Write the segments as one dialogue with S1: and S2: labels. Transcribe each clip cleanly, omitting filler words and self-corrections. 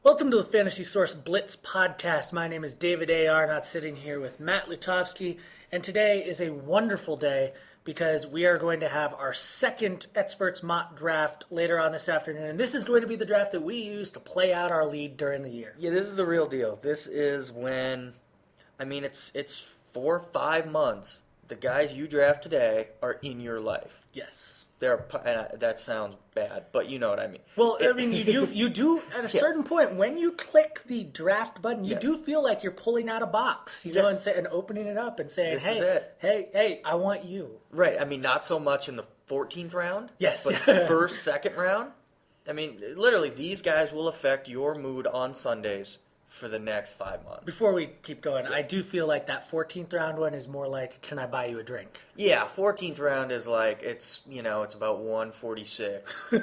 S1: Welcome to the Fantasy Source Blitz podcast. My name is David A. Arnott, sitting here with Matt Lutovsky, and today is a wonderful day because we are going to have our second Experts Mock Draft later on this afternoon, and this is going to be the draft that we use to play out our lead during the year.
S2: Yeah, this is the real deal. This is when, it's 4 or 5 months. The guys you draft today are in your life.
S1: Yes.
S2: That sounds bad, but you know what I mean.
S1: Well, you do at a certain point when you click the draft button, you do feel like you're pulling out a box, and opening it up and saying,
S2: This is it.
S1: hey, I want you.
S2: Right. Not so much in the 14th round.
S1: Yes.
S2: But first, second round. Literally, these guys will affect your mood on Sundays for the next 5 months.
S1: Before we keep going, I do feel like that 14th round one is more like, can I buy you a drink?
S2: Yeah, 14th round is like, it's about 146. and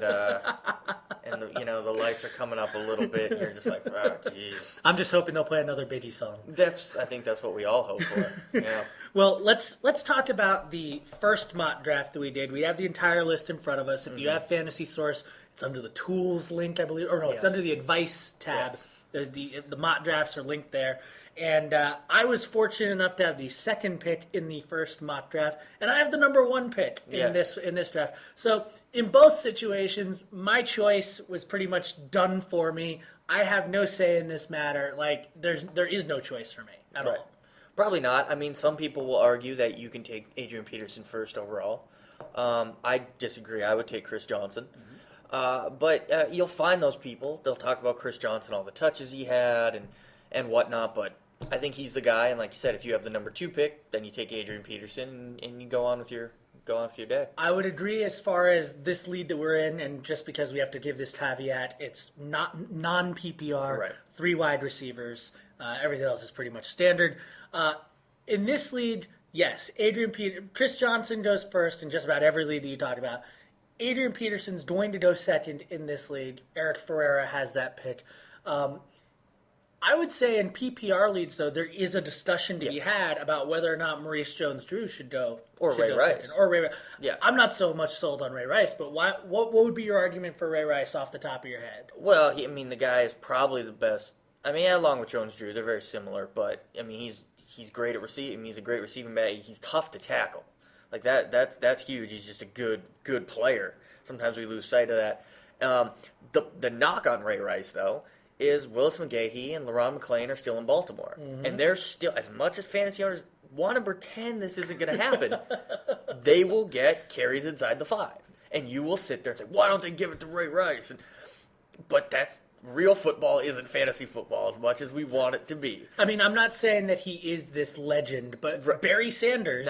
S2: the lights are coming up a little bit, and you're just like, oh, jeez.
S1: I'm just hoping they'll play another Biggie song.
S2: I think that's what we all hope for. Yeah.
S1: Well, let's talk about the first mock draft that we did. We have the entire list in front of us. If you have Fantasy Source, it's under the tools link, I believe. Or no, it's under the advice tab. Yes. There's the mock drafts are linked there. And I was fortunate enough to have the second pick in the first mock draft, and I have the number 1 pick in this draft. So in both situations, my choice was pretty much done for me. I have no say in this matter. Like there is no choice for me at all.
S2: Probably not. Some people will argue that you can take Adrian Peterson first overall. I disagree. I would take Chris Johnson. But you'll find those people. They'll talk about Chris Johnson, all the touches he had and whatnot. But I think he's the guy. And like you said, if you have the number 2 pick, then you take Adrian Peterson and you go on with your day. I
S1: would agree as far as this lead that we're in, and just because we have to give this caveat, it's not non-PPR, 3 wide receivers. Everything else is pretty much standard. In this lead, yes, Chris Johnson goes first in just about every lead that you talked about. Adrian Peterson's going to go second in this league. Eric Ferreira has that pick. I would say in PPR leads, though, there is a discussion to be had about whether or not Maurice Jones-Drew should go
S2: Ray Rice.
S1: Second. Or Ray Rice. Yeah. I'm not so much sold on Ray Rice, but what would be your argument for Ray Rice off the top of your head?
S2: Well, the guy is probably the best. Along with Jones-Drew, they're very similar, but he's great at receiving. He's a great receiving back. He's tough to tackle. Like that's huge. He's just a good player. Sometimes we lose sight of that. The knock on Ray Rice, though, is Willis McGahee and LaRon McClain are still in Baltimore. Mm-hmm. And they're still, as much as fantasy owners want to pretend this isn't going to happen, they will get carries inside the 5. And you will sit there and say, why don't they give it to Ray Rice? But that's real football isn't fantasy football as much as we want it to be.
S1: I'm not saying that he is this legend, but Barry Sanders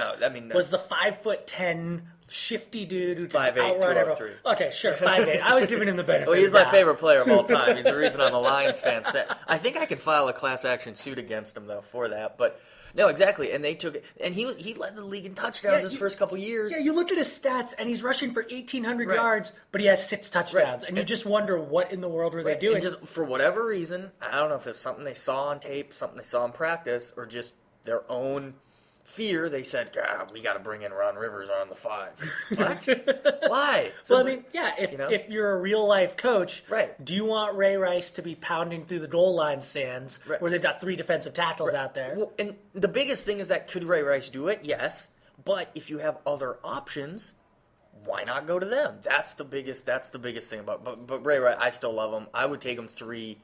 S1: was the 5'10" shifty dude who could outrun everyone. Okay, sure, 5'8". I was giving him the benefit.
S2: Well, he's my favorite player of all time. He's the reason I'm a Lions fan. I think I could file a class action suit against him though for that, but. No, exactly, and they took it, and he led the league in touchdowns his first couple years.
S1: Yeah, you look at his stats, and he's rushing for 1,800 yards, but he has 6 touchdowns, and you just wonder what in the world were they doing.
S2: And just for whatever reason, I don't know if it's something they saw on tape, something they saw in practice, or just their own fear, they said, God, we got to bring in Ron Rivers on the 5. What? Why?
S1: Well, if you're a real-life coach, do you want Ray Rice to be pounding through the goal line stands where they've got 3 defensive tackles out there?
S2: Well, and the biggest thing is that could Ray Rice do it? Yes. But if you have other options, why not go to them? That's the biggest thing about But Ray Rice, I still love him. I would take him 3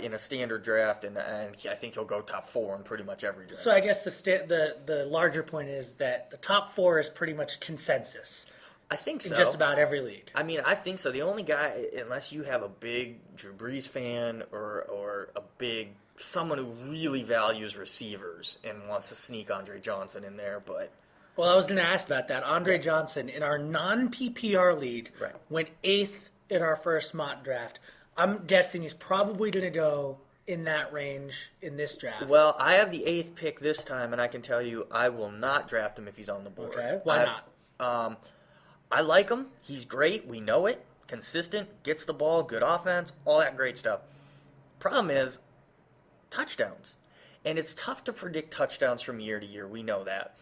S2: in a standard draft, and I think he'll go top 4 in pretty much every draft.
S1: So I guess the larger point is that the top 4 is pretty much consensus.
S2: I think so.
S1: In just about every league.
S2: I think so. The only guy, unless you have a big Drew Brees fan or a big someone who really values receivers and wants to sneak Andre Johnson in there, but.
S1: Well, I was going to ask about that. Andre Johnson in our non-PPR league went 8th in our first mock draft. I'm guessing he's probably going to go in that range in this draft.
S2: Well, I have the 8th pick this time, and I can tell you I will not draft him if he's on the board.
S1: Okay, why
S2: not? I like him. He's great. We know it. Consistent, gets the ball, good offense, all that great stuff. Problem is touchdowns. And it's tough to predict touchdowns from year to year. We know that.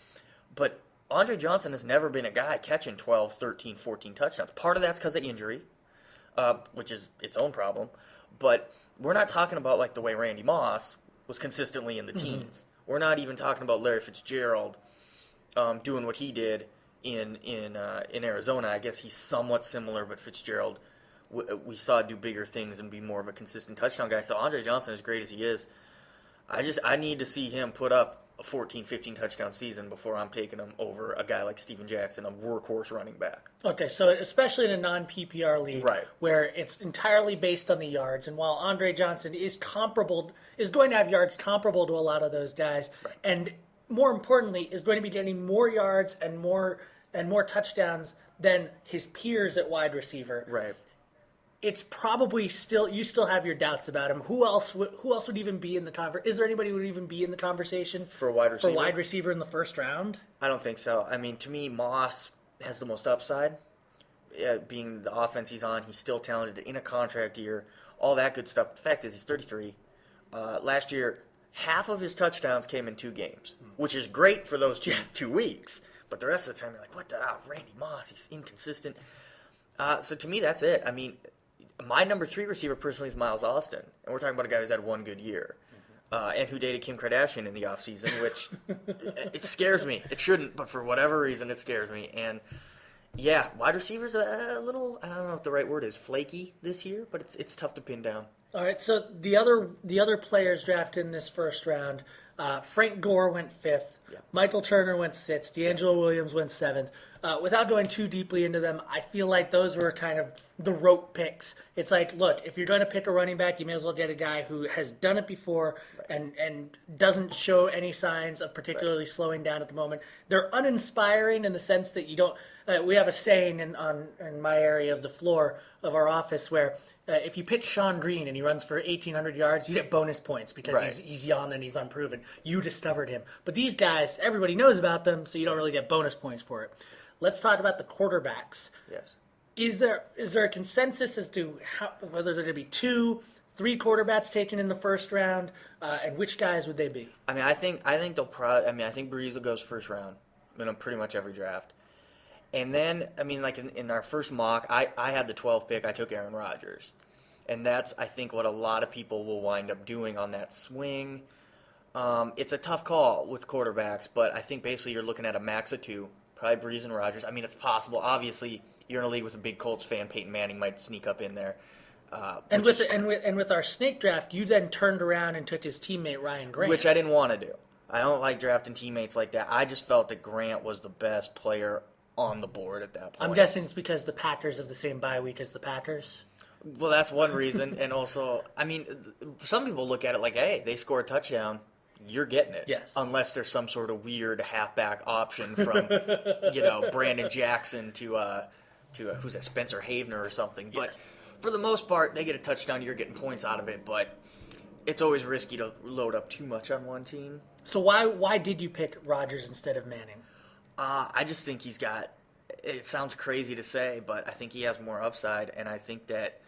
S2: But Andre Johnson has never been a guy catching 12, 13, 14 touchdowns. Part of that's because of injury. Which is its own problem. But we're not talking about like the way Randy Moss was consistently in the teens. We're not even talking about Larry Fitzgerald doing what he did in Arizona. I guess he's somewhat similar, but Fitzgerald we saw do bigger things and be more of a consistent touchdown guy. So Andre Johnson, as great as he is, I need to see him put up a 14, 15 touchdown season before I'm taking him over a guy like Steven Jackson, a workhorse running back.
S1: Okay, so especially in a non-PPR league,
S2: Right,
S1: where it's entirely based on the yards, and while Andre Johnson is going to have yards comparable to a lot of those guys,
S2: right,
S1: and more importantly, is going to be getting more yards and more touchdowns than his peers at wide receiver.
S2: right.
S1: It's probably you still have your doubts about him. Who else would even be in the conversation? Is there anybody who would even be in the conversation
S2: For wide receiver?
S1: in the first round?
S2: I don't think so. I mean, to me, Moss has the most upside. Being the offense he's on, he's still talented in a contract year, all that good stuff. The fact is, he's 33. Last year, half of his touchdowns came in 2 games, which is great for those two weeks. But the rest of the time, you're like, what the? Randy Moss, he's inconsistent. So to me, that's it. I mean, my number 3 receiver personally is Miles Austin, and we're talking about a guy who's had one good year, and who dated Kim Kardashian in the offseason, which it scares me. It shouldn't, but for whatever reason, it scares me. And yeah, wide receivers a little, I don't know if the right word is flaky this year, but it's tough to pin down.
S1: All right, so the other players drafted in this first round, Frank Gore went 5th,
S2: Yeah.
S1: Michael Turner went 6th, D'Angelo Williams went 7th. Without going too deeply into them, I feel like those were kind of the rope picks. It's like, look, if you're going to pick a running back, you may as well get a guy who has done it before and doesn't show any signs of particularly slowing down at the moment. They're uninspiring in the sense that you don't. We have a saying in my area of the floor of our office where if you pitch Sean Green and he runs for 1,800 yards, you get bonus points because he's young and he's unproven. You discovered him. But these guys, everybody knows about them, so you don't really get bonus points for it. Let's talk about the quarterbacks.
S2: Yes.
S1: Is there a consensus as to whether there going to be 2, 3 quarterbacks taken in the first round, and which guys would they be?
S2: I mean, I think they'll probably. I mean, I think Breeze goes first round in pretty much every draft. And then, I mean, like in our first mock, I had the 12th pick. I took Aaron Rodgers. And that's, I think, what a lot of people will wind up doing on that swing. It's a tough call with quarterbacks, but I think basically you're looking at a max of 2, probably Breeze and Rodgers. I mean, it's possible. Obviously, you're in a league with a big Colts fan. Peyton Manning might sneak up in there.
S1: And with our snake draft, you then turned around and took his teammate Ryan Grant.
S2: Which I didn't want to do. I don't like drafting teammates like that. I just felt that Grant was the best player on the board at that point.
S1: I'm guessing it's because the Packers have the same bye week as the Packers.
S2: Well, that's one reason. And also, I mean, some people look at it like, hey, they score a touchdown, you're getting it.
S1: Yes.
S2: Unless there's some sort of weird halfback option from, Brandon Jackson to who's that, Spencer Havener or something.
S1: Yes.
S2: But for the most part, they get a touchdown, you're getting points out of it. But it's always risky to load up too much on one team.
S1: So why did you pick Rodgers instead of Manning?
S2: I just think he's got, it sounds crazy to say, but I think he has more upside, and I think that,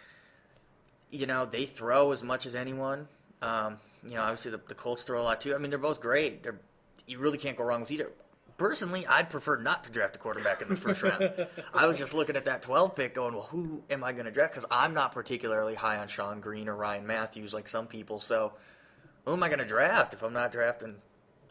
S2: they throw as much as anyone. Obviously the Colts throw a lot too. I mean, they're both great. You really can't go wrong with either. Personally, I'd prefer not to draft a quarterback in the first round. I was just looking at that 12 pick going, well, who am I going to draft? Because I'm not particularly high on Sean Green or Ryan Matthews like some people, so who am I going to draft if I'm not drafting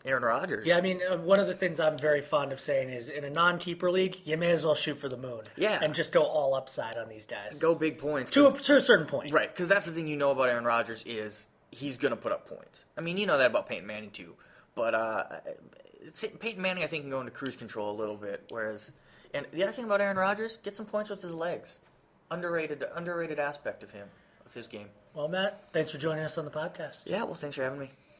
S2: Aaron Rodgers?
S1: Yeah, I mean, one of the things I'm very fond of saying is in a non-keeper league, you may as well shoot for the moon.
S2: Yeah.
S1: And just go all upside on these guys.
S2: Go big points.
S1: To a certain point.
S2: Right, because that's the thing about Aaron Rodgers is he's going to put up points. I mean, you know that about Peyton Manning too. But Peyton Manning, I think, can go into cruise control a little bit. And the other thing about Aaron Rodgers, get some points with his legs. Underrated aspect of his game.
S1: Well, Matt, thanks for joining us on the podcast.
S2: Yeah, well, thanks for having me.